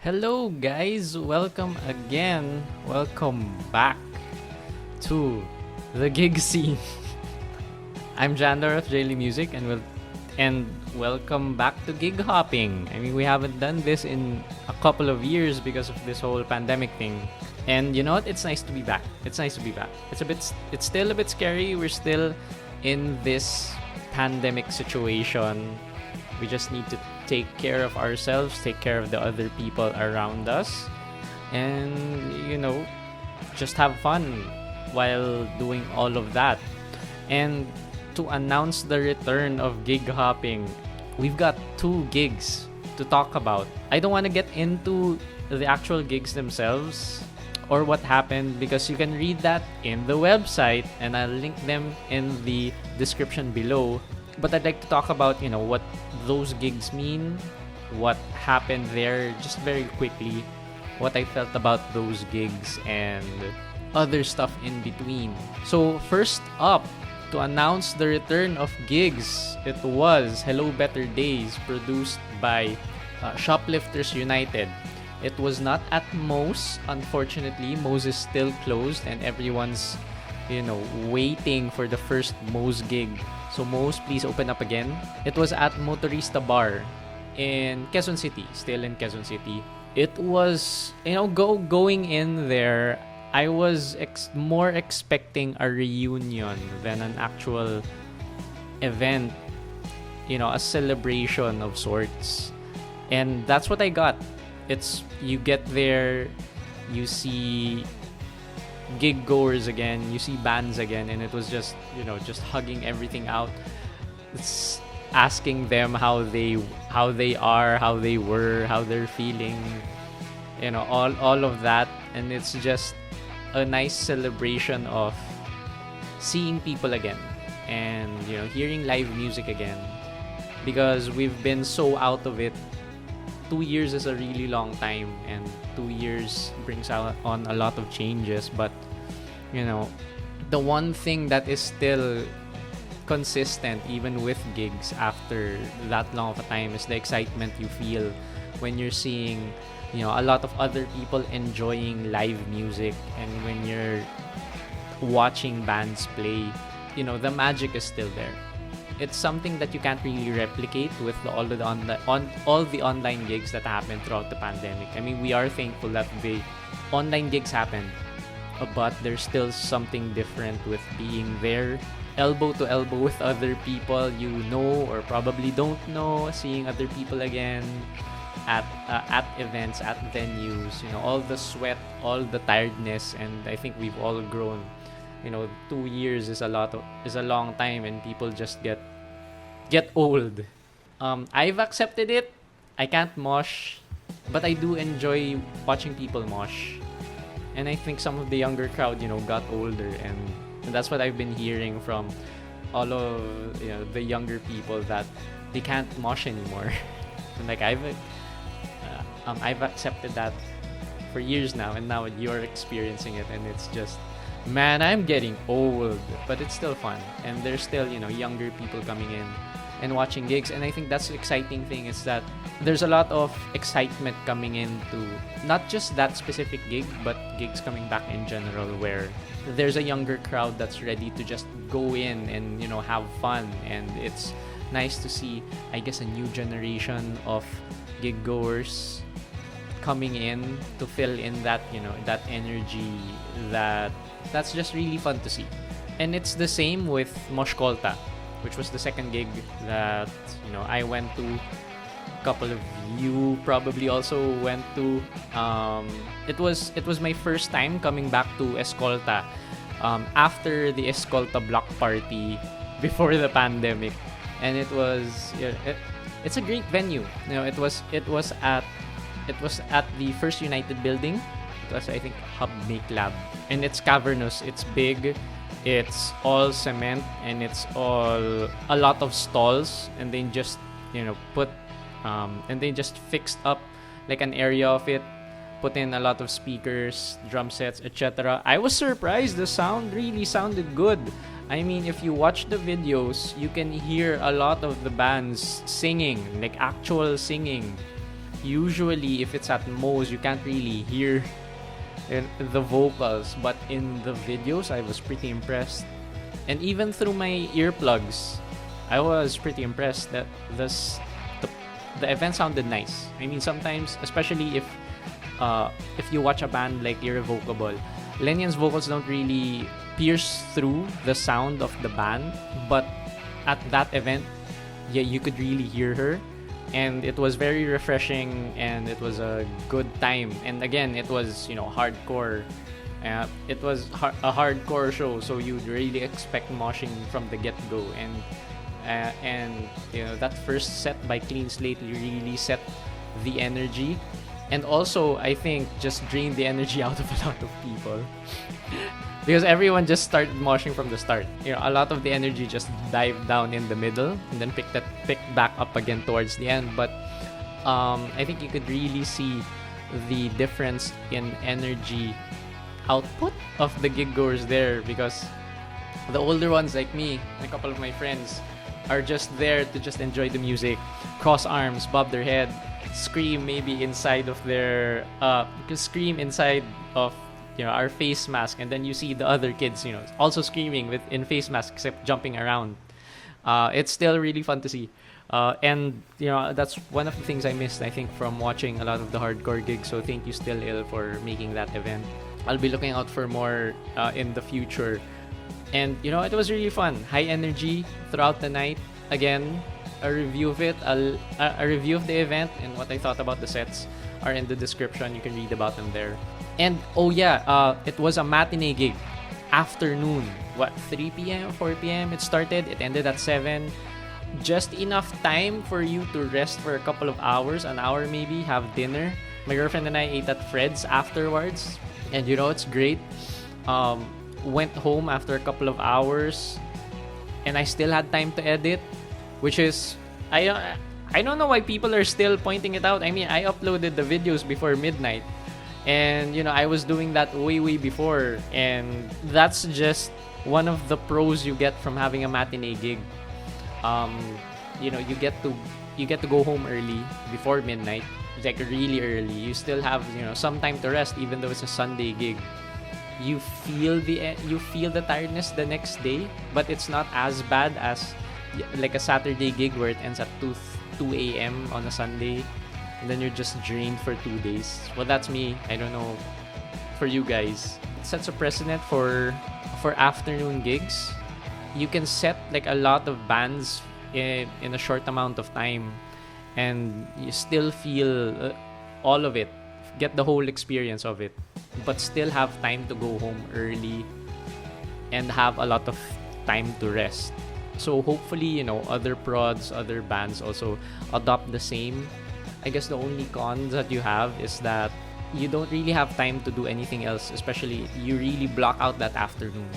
Hello, guys. Welcome again. Welcome back to the gig scene. I'm Jandor of Daily Music, and welcome back to gig hopping. I mean, we haven't done this in a couple of years because of this whole pandemic thing. And you know what? It's nice to be back. It's nice to be back. It's still a bit scary. We're still in this pandemic situation. We just need to take care of ourselves, take care of the other people around us, and just have fun while doing all of that. And to announce the return of gig hopping, we've got 2 gigs to talk about. I don't want to get into the actual gigs themselves or what happened because you can read that in the website, and I'll link them in the description below. But I'd like to talk about, what those gigs mean, what happened there, just very quickly, what I felt about those gigs, and other stuff in between. So first up, to announce the return of gigs, it was Hello Better Days, produced by Shoplifters United. It was not at Moe's, unfortunately. Moe's is still closed and everyone's, waiting for the first Moe's gig. So Moe's, please open up again. It was at Motorista Bar in Quezon City, still in Quezon City. It was, going in there, I was more expecting a reunion than an actual event, a celebration of sorts. And that's what I got. You get there, you see gig goers again, you see bands again, and it was just hugging everything out. It's asking them how they are, how they were, how they're feeling, all of that. And it's just a nice celebration of seeing people again and hearing live music again, because we've been so out of it. 2 years is a really long time, and 2 years brings on a lot of changes. But the one thing that is still consistent even with gigs after that long of a time is the excitement you feel when you're seeing a lot of other people enjoying live music, and when you're watching bands play. The magic is still there. It's something that you can't really replicate with all the online gigs that happened throughout the pandemic. I mean, we are thankful that the online gigs happened, but there's still something different with being there, elbow to elbow with other people you know or probably don't know, seeing other people again at events, at venues. All the sweat, all the tiredness, and I think we've all grown. 2 years is a long time, and people just get old. I've accepted it. I can't mosh, but I do enjoy watching people mosh. And I think some of the younger crowd, got older, and that's what I've been hearing from all of the younger people, that they can't mosh anymore. And like I've accepted that for years now, and now you're experiencing it, and it's just, man, I'm getting old, but it's still fun. And there's still, younger people coming in and watching gigs. And I think that's the exciting thing, is that there's a lot of excitement coming into not just that specific gig, but gigs coming back in general, where there's a younger crowd that's ready to just go in and, have fun. And it's nice to see, I guess, a new generation of gig goers coming in to fill in that, that energy that's just really fun to see. And it's the same with Moshkolta, which was the second gig that I went to. A couple of you probably also went to. It was my first time coming back to Escolta after the Escolta block party before the pandemic, and it was it's a great venue. It was at the First United building. It was, I think, Hub Make Lab. And it's cavernous, it's big, it's all cement, and it's all a lot of stalls, and they just just fixed up like an area of it, put in a lot of speakers, drum sets, etc. I was surprised, the sound really sounded good. I mean, if you watch the videos, you can hear a lot of the bands singing, like actual singing. usually if it's at Moe's, you can't really hear the vocals, but in the videos, I was pretty impressed. And even through my earplugs, I was pretty impressed that the event sounded nice. I mean, sometimes, especially if you watch a band like Irrevocable, Lenyan's vocals don't really pierce through the sound of the band, but at that event, yeah, you could really hear her, and it was very refreshing, and it was a good time. And again, it was hardcore. It was a hardcore show, so you'd really expect moshing from the get-go, and that first set by Clean Slate really set the energy, and also I think just drained the energy out of a lot of people. Because everyone just started moshing from the start. A lot of the energy just dived down in the middle and then picked back up again towards the end. But I think you could really see the difference in energy output of the gig goers there, because the older ones like me and a couple of my friends are just there to just enjoy the music, cross arms, bob their head, scream maybe inside of their our face mask, and then you see the other kids also screaming in face masks except jumping around. It's still really fun to see, and that's one of the things I missed, I think, from watching a lot of the hardcore gigs. So thank you, Still Ill, for making that event. I'll be looking out for more in the future. And it was really fun, high energy throughout the night. Again, a review of it, a review of the event and what I thought about the sets are in the description. You can read about them there. And it was a matinee gig, afternoon, 3 p.m, 4 p.m. it started. It ended at 7. Just enough time for you to rest for a couple of hours, an hour maybe, have dinner. My girlfriend and I ate at Fred's afterwards, and it's great. Went home after a couple of hours, and I still had time to edit, which is I don't know why people are still pointing it out. I mean, I uploaded the videos before midnight, and I was doing that way before, and that's just one of the pros you get from having a matinee gig. You get to go home early, before midnight, like really early. You still have some time to rest, even though it's a Sunday gig. You feel the tiredness the next day, but it's not as bad as like a Saturday gig where it ends at 2 a.m. on a Sunday, and then you're just drained for 2 days. Well, that's me. I don't know for you guys. It sets a precedent for afternoon gigs. You can set like a lot of bands in a short amount of time, and you still feel all of it, get the whole experience of it, but still have time to go home early and have a lot of time to rest. So hopefully, other prods, other bands also adopt the same. I guess the only cons that you have is that you don't really have time to do anything else, especially you really block out that afternoon.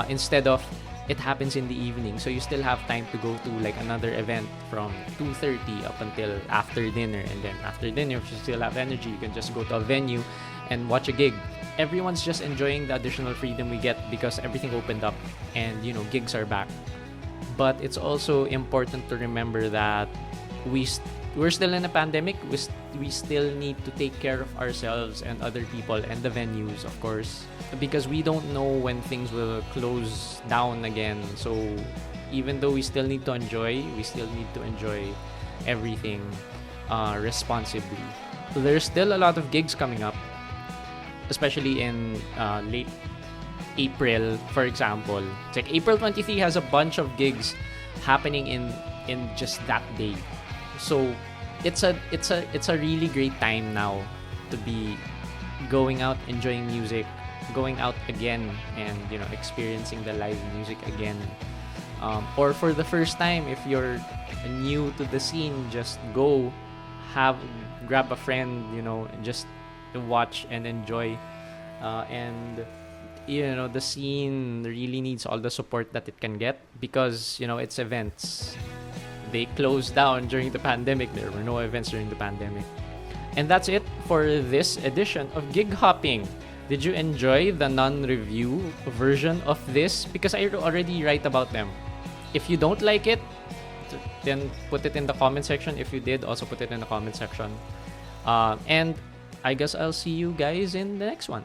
Instead of it happens in the evening, so you still have time to go to like another event from 2:30 up until after dinner, and then after dinner, if you still have energy, you can just go to a venue and watch a gig. Everyone's just enjoying the additional freedom we get because everything opened up and gigs are back. But it's also important to remember that we're still in a pandemic. We still need to take care of ourselves and other people and the venues, of course, because we don't know when things will close down again. So even though we still need to enjoy everything responsibly. So there's still a lot of gigs coming up, especially in late April, for example. It's like April 23 has a bunch of gigs happening in just that day. So it's a really great time now to be going out, enjoying music, going out again, and experiencing the live music again. Or for the first time, if you're new to the scene, just go grab a friend, and just watch and enjoy. And the scene really needs all the support that it can get, because it's events. They closed down during the pandemic. There were no events during the pandemic. And that's it for this edition of Gig Hopping. Did you enjoy the non-review version of this? Because I already write about them. If you don't like it, didn't, put it in the comment section. If you did, also put it in the comment section. And I guess I'll see you guys in the next one.